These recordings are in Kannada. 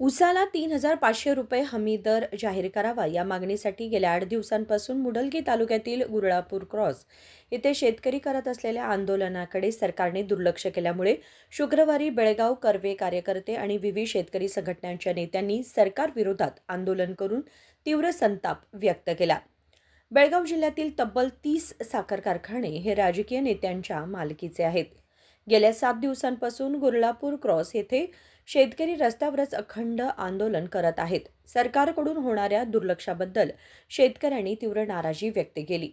उसाला 3,500 रुपये हमी दर जाहीर करावा या मागणीसाठी गेल्या 8 दिवसांपासून मुडलगी तालुक्यातील गुरळापूर क्रॉस येथे शेतकरी करत असलेल्या आंदोलनाकडे सरकारने दुर्लक्ष केल्यामुळे शुक्रवारी बेळगाव कर्वे कार्यकर्ते आणि विविध शेतकरी संघटनांच्या नेत्यांनी सरकारविरोधात आंदोलन करून तीव्र संताप व्यक्त केला। बेळगाव जिल्ह्यातील तब्बल 30 साखर कारखाने हे राजकीय नेत्यांच्या मालकीचे आहेत। गेल्या 7 दिवसांपासून गुरळापूर क्रॉस येथे शेतकरी रस्त्यावरच अखंड आंदोलन करत आहेत। सरकारकडून होणाऱ्या दुर्लक्षाबद्दल शेतकऱ्यांनी तीव्र नाराजी व्यक्त केली।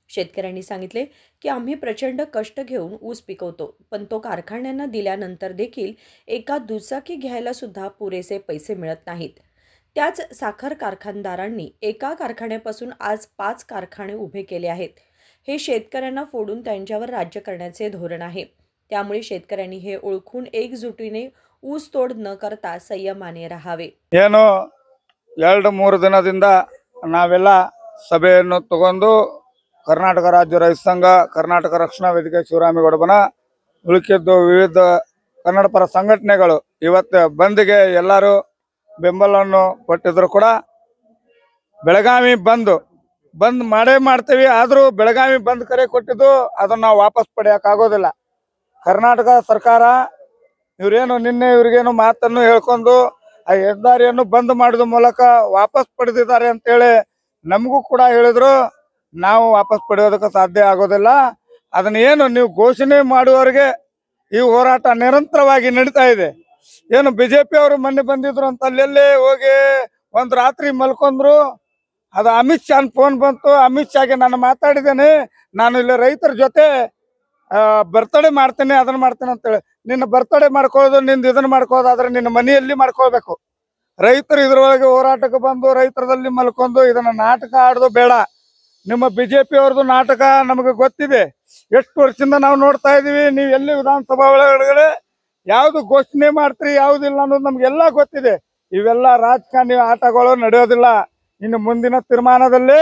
शेतकऱ्यांनी सांगितले की आम्ही प्रचंड कष्ट घेऊन ऊस पिकवतो, पण तो कारखान्यांना दिल्यानंतर देखील एका दुचाकी घ्यायला सुद्धा पुरेसे पैसे मिळत नाहीत। त्याच साखर कारखानदारांनी एका कारखान्यापासून आज 5 कारखाने उभे केले आहेत। हे शेतकऱ्यांना फोडून त्यांच्यावर राज्य करण्याचे धोरण आहे। त्यामुळे शेतकऱ्यांनी हे ओळखून एकजुटीने ऊस तोड न करता संयमाने राहावे। ಏನು 2-3 ದಿನದಿಂದ ನಾವೆಲ್ಲ ಸಭೆಯನ್ನು ತಗೊಂಡು ಕರ್ನಾಟಕ ರಾಜ್ಯ ರೈತ ಸಂಘ, ಕರ್ನಾಟಕ ರಕ್ಷಣಾ ವೇದಿಕೆ, ಶಿವರಾಮೇಗೌಡ ಬನ ಉಳಿಕೆದ್ದು ವಿವಿಧ ಕನ್ನಡ ಪರ ಸಂಘಟನೆಗಳು ಇವತ್ತು ಬಂದ್ಗೆ ಎಲ್ಲರೂ ಬೆಂಬಲವನ್ನು ಕೊಟ್ಟಿದ್ರು ಕೂಡ ಬೆಳಗಾವಿ ಬಂದ್ ಮಾಡೇ ಮಾಡ್ತೀವಿ। ಆದರೂ ಬೆಳಗಾವಿ ಬಂದ್ ಕರೆ ಕೊಟ್ಟಿದ್ದು ಅದನ್ನ ನಾವು ವಾಪಸ್ ಪಡೆಯಕ್ಕೆ ಆಗೋದಿಲ್ಲ। ಕರ್ನಾಟಕ ಸರ್ಕಾರ ಇವರೇನು ನಿನ್ನೆ ಇವರಿಗೇನು ಮಾತನ್ನು ಹೇಳ್ಕೊಂಡು ಆ ಹೆದ್ದಾರಿಯನ್ನು ಬಂದ್ ಮಾಡಿದ ಮೂಲಕ ವಾಪಸ್ ಪಡೆದಿದ್ದಾರೆ ಅಂತ ಹೇಳಿ ನಮಗೂ ಕೂಡ ಹೇಳಿದ್ರು। ನಾವು ವಾಪಸ್ ಪಡೆಯೋದಕ್ಕೆ ಸಾಧ್ಯ ಆಗೋದಿಲ್ಲ। ಅದನ್ನ ಏನು ನೀವು ಘೋಷಣೆ ಮಾಡುವವರೆಗೆ ಈ ಹೋರಾಟ ನಿರಂತರವಾಗಿ ನಡೀತಾ ಇದೆ। ಏನು ಬಿಜೆಪಿ ಅವರು ಮೊನ್ನೆ ಬಂದಿದ್ರು ಅಂತ ಅಲ್ಲೆಲ್ಲೇ ಹೋಗಿ ಒಂದ್ ರಾತ್ರಿ ಮಲ್ಕೊಂಡ್ರು। ಅದು ಅಮಿತ್ ಶಾ ಫೋನ್ ಬಂತು, ಅಮಿತ್ ಶಾಗೆ ನಾನು ಮಾತಾಡಿದ್ದೇನೆ, ನಾನು ಇಲ್ಲಿ ರೈತರ ಜೊತೆ ಬರ್ತಡೇ ಮಾಡ್ತೇನೆ, ಅದನ್ನ ಮಾಡ್ತೇನೆ ಅಂತೇಳಿ। ನಿನ್ನ ಬರ್ತಡೇ ಮಾಡ್ಕೊಳ್ಳೋದು, ನಿಂದು ಇದನ್ನ ಮಾಡ್ಕೊಳ್ಳೋದಾದ್ರೆ ನಿನ್ನ ಮನೆಯಲ್ಲಿ ಮಾಡ್ಕೊಳ್ಬೇಕು। ರೈತರು ಇದ್ರೊಳಗೆ ಹೋರಾಟಕ್ಕೆ ಬಂದು ರೈತರದಲ್ಲಿ ಮಲ್ಕೊಂಡು ಇದನ್ನ ನಾಟಕ ಆಡೋದು ಬೇಡ। ನಿಮ್ಮ ಬಿಜೆಪಿ ಅವ್ರದ್ದು ನಾಟಕ ನಮಗೆ ಗೊತ್ತಿದೆ, ಎಷ್ಟು ವರ್ಷದಿಂದ ನಾವು ನೋಡ್ತಾ ಇದೀವಿ। ನೀವು ಎಲ್ಲಿ ವಿಧಾನಸಭಾ ಒಳಗಡೆ ಯಾವ್ದು ಘೋಷಣೆ ಮಾಡ್ತೀರಿ, ಯಾವ್ದಿಲ್ಲ ಅನ್ನೋದು ನಮ್ಗೆಲ್ಲ ಗೊತ್ತಿದೆ। ಇವೆಲ್ಲ ರಾಜಕಾರಣಿ ಆಟಗಳು ನಡೆಯೋದಿಲ್ಲ। ಇನ್ನು ಮುಂದಿನ ತೀರ್ಮಾನದಲ್ಲಿ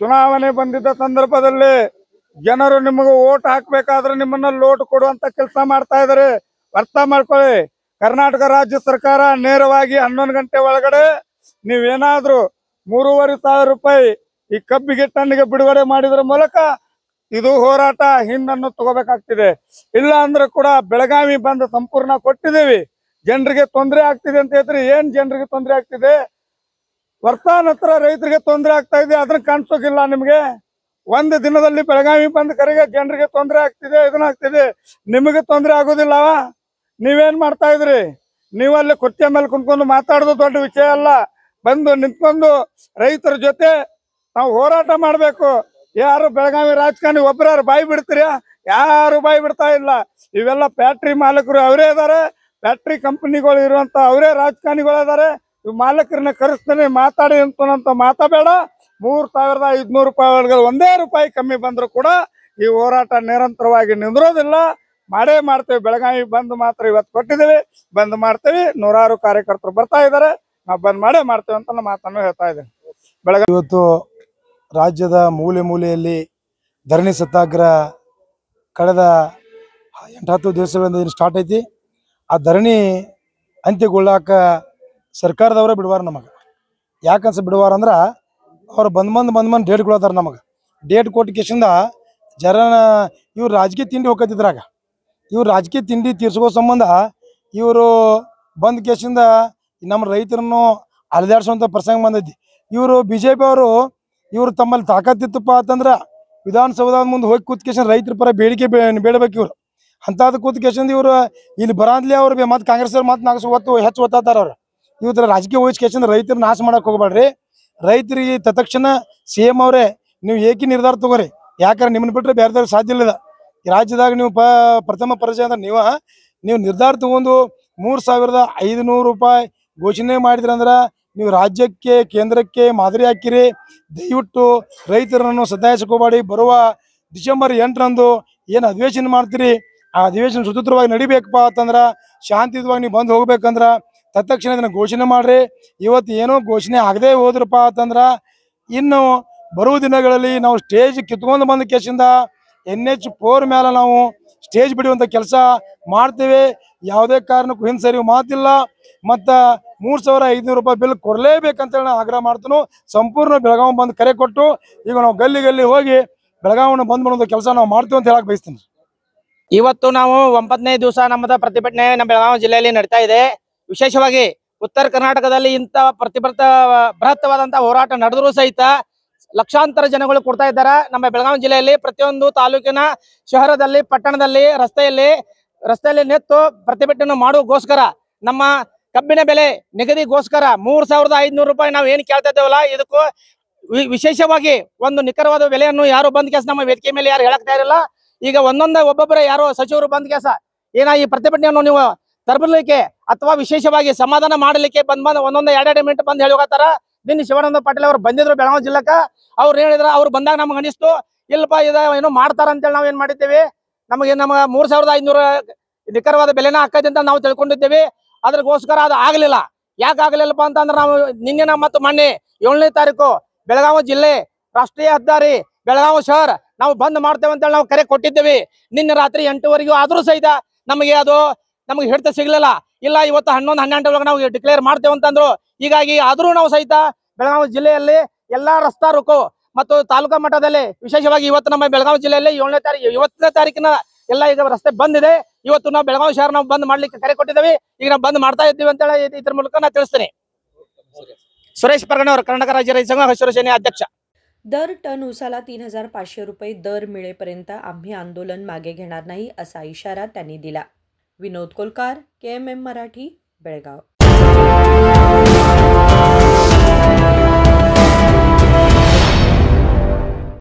ಚುನಾವಣೆ ಬಂದಿದ್ದ ಸಂದರ್ಭದಲ್ಲಿ ಜನರು ನಿಮಗೆ ಓಟ್ ಹಾಕ್ಬೇಕಾದ್ರೆ ನಿಮ್ಮನ್ನ ಲೋಟ್ ಕೊಡುವಂತ ಕೆಲಸ ಮಾಡ್ತಾ ಇದಾರೆ, ಅರ್ಥ ಮಾಡ್ಕೊಳ್ಳಿ। ಕರ್ನಾಟಕ ರಾಜ್ಯ ಸರ್ಕಾರ ನೇರವಾಗಿ 11 ಗಂಟೆ ಒಳಗಡೆ ನೀವೇನಾದ್ರೂ 3,500 ರೂಪಾಯಿ ಈ ಕಬ್ಬಿಗೆ ಟನ್ನಿಗೆ ಬಿಡುಗಡೆ ಮಾಡಿದ್ರ ಮೂಲಕ ಇದು ಹೋರಾಟ ಹಿಂದನ್ನು ತಗೋಬೇಕಾಗ್ತಿದೆ। ಇಲ್ಲ ಅಂದ್ರೆ ಕೂಡ ಬೆಳಗಾವಿ ಬಂದ್ ಸಂಪೂರ್ಣ ಕೊಟ್ಟಿದ್ದೀವಿ। ಜನರಿಗೆ ತೊಂದರೆ ಆಗ್ತಿದೆ ಅಂತ ಹೇಳ್ತಾರೆ। ಏನ್ ಜನರಿಗೆ ತೊಂದರೆ ಆಗ್ತಿದೆ? ವರ್ಷಾನಂತರ ರೈತರಿಗೆ ತೊಂದರೆ ಆಗ್ತಾ ಇದೆ, ಅದನ್ನ ಕಾಣಿಸೋಕಿಲ್ಲ ನಿಮ್ಗೆ? ಒಂದು ದಿನದಲ್ಲಿ ಬೆಳಗಾವಿ ಬಂದ್ ಕರೆಗೆ ಜನರಿಗೆ ತೊಂದರೆ ಆಗ್ತಿದೆ, ಇದನ್ನ ಆಗ್ತಿದೆ, ನಿಮಗೆ ತೊಂದರೆ ಆಗೋದಿಲ್ಲವ? ನೀವೇನ್ ಮಾಡ್ತಾ ಇದ್ರಿ? ನೀವಲ್ಲಿ ಕುರ್ಚಿ ಮೇಲೆ ಕುಂತ್ಕೊಂಡು ಮಾತಾಡೋದು ದೊಡ್ಡ ವಿಷಯ ಅಲ್ಲ। ಬಂದು ನಿಂತ್ಕೊಂಡು ರೈತರ ಜೊತೆ ನಾವು ಹೋರಾಟ ಮಾಡ್ಬೇಕು। ಯಾರು ಬೆಳಗಾವಿ ರಾಜಕಾರಣಿ ಒಬ್ಬರು ಬಾಯಿ ಬಿಡ್ತೀರಾ? ಯಾರು ಬಾಯಿ ಬಿಡ್ತಾ ಇಲ್ಲ। ಇವೆಲ್ಲ ಫ್ಯಾಕ್ಟ್ರಿ ಮಾಲಕರು ಅವರೇ ಇದಾರೆ, ಫ್ಯಾಕ್ಟ್ರಿ ಕಂಪನಿಗಳು ಇರುವಂತ ಅವರೇ ರಾಜಕಾರಣಿಗಳು ಇದಾರೆ। ಇವ್ ಮಾಲಕರನ್ನ ಕರೆಸ್ತಾನೆ ಮಾತಾಡಿ ಅಂತ ಮಾತಾಬೇಡ। 3,500 ರೂಪಾಯಿ ಒಳಗೆ ಒಂದೇ ರೂಪಾಯಿ ಕಮ್ಮಿ ಬಂದ್ರು ಕೂಡ ಈ ಹೋರಾಟ ನಿರಂತರವಾಗಿ ನಿಂದ್ರೋದಿಲ್ಲ, ಮಾಡೇ ಮಾಡ್ತೇವೆ। ಬೆಳಗಾವಿ ಬಂದ್ ಮಾತ್ರ ಇವತ್ತು ಕೊಟ್ಟಿದ್ದೀವಿ, ಬಂದ್ ಮಾಡ್ತೇವೆ। ನೂರಾರು ಕಾರ್ಯಕರ್ತರು ಬರ್ತಾ ಇದಾರೆ, ನಾವು ಬಂದ್ ಮಾಡೇ ಮಾಡ್ತೇವೆ ಅಂತ ನಾನು ಮಾತನ್ನು ಹೇಳ್ತಾ ಇದ್ದೇನೆ। ಬೆಳಗಾವಿ ಇವತ್ತು ರಾಜ್ಯದ ಮೂಲೆ ಮೂಲೆಯಲ್ಲಿ ಧರಣಿ ಸತ್ಯಾಗ್ರಹ ಕಳೆದ 8-10 ದಿವಸಗಳಿಂದ ಸ್ಟಾರ್ಟ್ ಐತಿ। ಆ ಧರಣಿ ಅಂತ್ಯಗೊಳ್ಳಾಕ ಸರ್ಕಾರದವರೇ ಬಿಡುವಾರ ನಮಗೆ। ಯಾಕನ್ಸ ಬಿಡುವಾರ ಅಂದ್ರೆ ಅವ್ರು ಬಂದ್ ಡೇಟ್ ಕೊಡತ್ತಾರ ನಮಗೆ। ಡೇಟ್ ಕೊಟ್ಟ ಕೇಸಿಂದ ಜನ ಇವ್ರು ರಾಜಕೀಯ ತಿಂಡಿ ಹೋಗ್ತಿದ್ರಾಗ, ಇವ್ರು ರಾಜಕೀಯ ತಿಂಡಿ ತೀರ್ಸ್ಕೋ ಸಂಬಂಧ ಇವರು ಬಂದ್ ಕೇಸಿಂದ ನಮ್ಮ ರೈತರನ್ನು ಅಲೆದಾಡ್ಸುವಂಥ ಪ್ರಸಂಗ ಬಂದೈತಿ। ಇವರು BJP ಅವರು ಇವರು ತಮ್ಮಲ್ಲಿ ತಾಕತ್ತಿತ್ತಪ್ಪ ಅಂತಂದ್ರೆ ವಿಧಾನಸೌಧದ ಮುಂದೆ ಹೋಗಿ ಕೂತ್ ಕೇಸಿಂದ ರೈತರ ಪರ ಬೇಡಿಕೆ ಬೇಡಬೇಕು ಇವ್ರು। ಅಂಥದ್ದು ಕೂತ್ ಕೇಸಿಂದ ಇವರು ಇಲ್ಲಿ ಬರಾಂದ್ಲಿ ಅವ್ರು ಮತ್ತೆ ಕಾಂಗ್ರೆಸ್ ಅವ್ರು ಮತ್ತೆ ನಾಲ್ಕು ಹೆಚ್ಚು ಒತ್ತಾತಾರ ಅವ್ರು। ಇವತ್ತರ ರಾಜಕೀಯ ವಹಿಸಿ ಕೇಸಿಂದ ರೈತರ ನಾಶ ಮಾಡಕ್ ಹೋಗ್ಬೇಡ್ರಿ। ರೈತರಿಗೆ ತತ್ಕ್ಷಣ CM ಅವರೇ ನೀವು ಏಕಿ ನಿರ್ಧಾರ ತಗೋರಿ, ಯಾಕಂದ್ರೆ ನಿಮ್ಮನ್ನ ಬಿಟ್ಟರೆ ಬೇರೆದವ್ರಿಗೆ ಸಾಧ್ಯ ಇಲ್ಲ। ಈ ರಾಜ್ಯದಾಗ ನೀವು ಪ್ರಥಮ ಪರಿಚಯ ಅಂದ್ರೆ ನೀವು ನಿರ್ಧಾರ ತಗೊಂಡು 3,500 ರೂಪಾಯಿ ಘೋಷಣೆ ಮಾಡಿದ್ರಂದ್ರೆ ನೀವು ರಾಜ್ಯಕ್ಕೆ ಕೇಂದ್ರಕ್ಕೆ ಮಾದರಿ ಹಾಕಿರಿ। ದಯವಿಟ್ಟು ರೈತರನ್ನು ಸತಾಯಿಸ್ಕೋಬೇಡಿ। ಬರುವ ಡಿಸೆಂಬರ್ 8ರಂದು ಏನು ಅಧಿವೇಶನ ಮಾಡ್ತೀರಿ, ಆ ಅಧಿವೇಶನ ಸುಸೂತ್ರವಾಗಿ ನಡಿಬೇಕಪ್ಪ ಅಂತಂದ್ರೆ ಶಾಂತಿಯುತವಾಗಿ ನೀವು ಬಂದು ಹೋಗ್ಬೇಕಂದ್ರೆ ತತ್ಕ್ಷಣ ಇದನ್ನ ಘೋಷಣೆ ಮಾಡ್ರಿ। ಇವತ್ತು ಏನೋ ಘೋಷಣೆ ಆಗದೆ ಹೋದ್ರಪ್ಪ ಅಂತಂದ್ರೆ ಇನ್ನು ಬರುವ ದಿನಗಳಲ್ಲಿ ನಾವು ಸ್ಟೇಜ್ ಕಿತ್ಕೊಂಡು ಬಂದ ಕೇಸಿಂದ NH4 ಮೇಲೆ ನಾವು ಸ್ಟೇಜ್ ಬಿಡುವಂಥ ಕೆಲಸ ಮಾಡ್ತೇವೆ। ಯಾವುದೇ ಕಾರಣಕ್ಕೂ ಹಿಂಸರಿವು ಮಾತಿಲ್ಲ ಮತ್ತು 3,500 ರೂಪಾಯಿ ಬಿಲ್ ಕೊಡಲೇಬೇಕಂತೇಳಿ ನಾನು ಆಗ್ರಹ ಮಾಡ್ತೀನಿ. ಸಂಪೂರ್ಣ ಬೆಳಗಾವಿ ಬಂದು ಕರೆ ಕೊಟ್ಟು ಈಗ ನಾವು ಗಲ್ಲಿ ಗಲ್ಲಿ ಹೋಗಿ ಬೆಳಗಾವಿನ ಬಂದ್ ಮಾಡೋ ಕೆಲಸ ನಾವು ಮಾಡ್ತೀವಿ ಅಂತ ಹೇಳಕ್ ಬಯಸ್ತೀನಿ. ಇವತ್ತು ನಾವು 9ನೇ ದಿವಸ ನಮ್ಮದ ಪ್ರತಿಭಟನೆ ನಮ್ಮ ಬೆಳಗಾವಿ ಜಿಲ್ಲೆಯಲ್ಲಿ ನಡೀತಾ ಇದೆ. ವಿಶೇಷವಾಗಿ ಉತ್ತರ ಕರ್ನಾಟಕದಲ್ಲಿ ಇಂಥ ಬೃಹತ್ತವಾದಂತಹ ಹೋರಾಟ ನಡೆದರೂ ಸಹಿತ ಲಕ್ಷಾಂತರ ಜನಗಳು ಕೊಡ್ತಾ ಇದ್ದಾರೆ. ನಮ್ಮ ಬೆಳಗಾವಿ ಜಿಲ್ಲೆಯಲ್ಲಿ ಪ್ರತಿಯೊಂದು ತಾಲೂಕಿನ ಶಹರದಲ್ಲಿ ಪಟ್ಟಣದಲ್ಲಿ ರಸ್ತೆಯಲ್ಲಿ ನಿಂತು ಪ್ರತಿಭಟನೆ ಮಾಡುವಗೋಸ್ಕರ ನಮ್ಮ ಕಬ್ಬಿನ ಬೆಲೆ ನಿಗದಿಗೋಸ್ಕರ 3,500 ರೂಪಾಯಿ ನಾವು ಏನು ಕೇಳ್ತಾ ಇದ್ದೇವಲ್ಲ ಇದಕ್ಕೂ ವಿಶೇಷವಾಗಿ ಒಂದು ನಿಖರವಾದ ಬೆಲೆಯನ್ನು ಯಾರು ಬಂದ್ ಕೆಲಸ ನಮ್ಮ ವೇದಿಕೆ ಮೇಲೆ ಯಾರು ಹೇಳಕ್ತಾ ಇರಲ್ಲ. ಈಗ ಒಬ್ಬೊಬ್ಬರೇ ಯಾರೋ ಸಚಿವರು ಬಂದ್ ಕೆಲಸ ಈ ಪ್ರತಿಭಟನೆಯನ್ನು ನೀವು ತರಬಲಿಕ್ಕೆ ಅಥವಾ ವಿಶೇಷವಾಗಿ ಸಮಾಧಾನ ಮಾಡಲಿಕ್ಕೆ ಬಂದ್ ಒಂದೊಂದು 2 ಮಿನಿಟ್ ಬಂದ್ ಹೇಳಿ ಹೋಗತ್ತಾರ. ನಿನ್ನೆ ಶಿವಾನಂದ ಪಾಟೀಲ್ ಅವರು ಬಂದಿದ್ರು ಬೆಳಗಾವಿ ಜಿಲ್ಲೆಕ. ಅವ್ರು ಹೇಳಿದ್ರ ಅವ್ರು ಬಂದಾಗ ನಮ್ಗೆ ಅನಿಸ್ತು ಇಲ್ಲಪ್ಪ ಏನೋ ಮಾಡ್ತಾರ ಅಂತೇಳಿ ನಾವ್ ಏನ್ ಮಾಡಿದ್ದೇವೆ. ನಮಗೆ 3,500 ನಿಖರವಾದ ಬೆಲೆನ ಹಾಕೈತೆ ಅಂತ ನಾವು ತಿಳ್ಕೊಂಡಿದ್ದೇವೆ. ಅದ್ರಗೋಸ್ಕರ ಅದು ಆಗ್ಲಿಲ್ಲ. ಯಾಕೆ ಆಗ್ಲಿಲ್ಲಪ್ಪ ಅಂತಂದ್ರೆ ನಾವು ನಿನ್ನೆ ಮತ್ತು ಮೊನ್ನೆ 7ನೇ ತಾರೀಕು ಬೆಳಗಾವಿ ಜಿಲ್ಲೆ ರಾಷ್ಟ್ರೀಯ ಹೆದ್ದಾರಿ ಬೆಳಗಾವಿ ಶಹರ ನಾವು ಬಂದ್ ಮಾಡ್ತೇವೆ ಅಂತೇಳಿ ನಾವು ಕರೆ ಕೊಟ್ಟಿದ್ದೇವೆ. ನಿನ್ನೆ ರಾತ್ರಿ 8:00 ಆದ್ರೂ ಸಹಿತ ನಮಗೆ ಹಿಡಿತ ಸಿಗ್ಲಿಲ್ಲ. ಇಲ್ಲ ಇವತ್ತು 11-12 ನಾವು ಡಿಕ್ಲೇರ್ ಮಾಡ್ತೇವೆ ಅಂತಂದ್ರು. ಹೀಗಾಗಿ ಆದ್ರೂ ನಾವು ಸಹಿತ ಬೆಳಗಾವಿ ಜಿಲ್ಲೆಯಲ್ಲಿ ಎಲ್ಲಾ ರಸ್ತಾ ರೋಕೋ ಮತ್ತು ತಾಲೂಕಾ ಮಟ್ಟದಲ್ಲಿ ವಿಶೇಷವಾಗಿ ಇವತ್ತು ನಮ್ಮ ಬೆಳಗಾವಿ ಜಿಲ್ಲೆಯಲ್ಲಿ 7ನೇ ತಾರೀಕಿನ ಎಲ್ಲ ಈಗ ರಸ್ತೆ ಬಂದಿದೆ. ಇವತ್ತು ನಾವು ಬೆಳಗಾವಿ ಶಹರ ನಾವು ಬಂದ್ ಮಾಡ್ಲಿಕ್ಕೆ ಕರೆ ಕೊಟ್ಟಿದ್ದೇವೆ. ಈಗ ನಾವು ಬಂದ್ ಮಾಡ್ತಾ ಇದ್ದೀವಿ ಅಂತ ಹೇಳಿ ಇದ್ರ ಮೂಲಕ ನಾನು ತಿಳಿಸ್ತೇನೆ. सुरेश परगणे कर्नाटक राज्य रहित संघ शिवसेने अध्यक्ष. दर टन उसाला 3,500 रुपये दर मिळेपर्यंत आम्ही आंदोलन मागे घेणार नाही असा इशारा त्यांनी दिला. विनोद कोलकार, KMM मराठी, बेळगाव.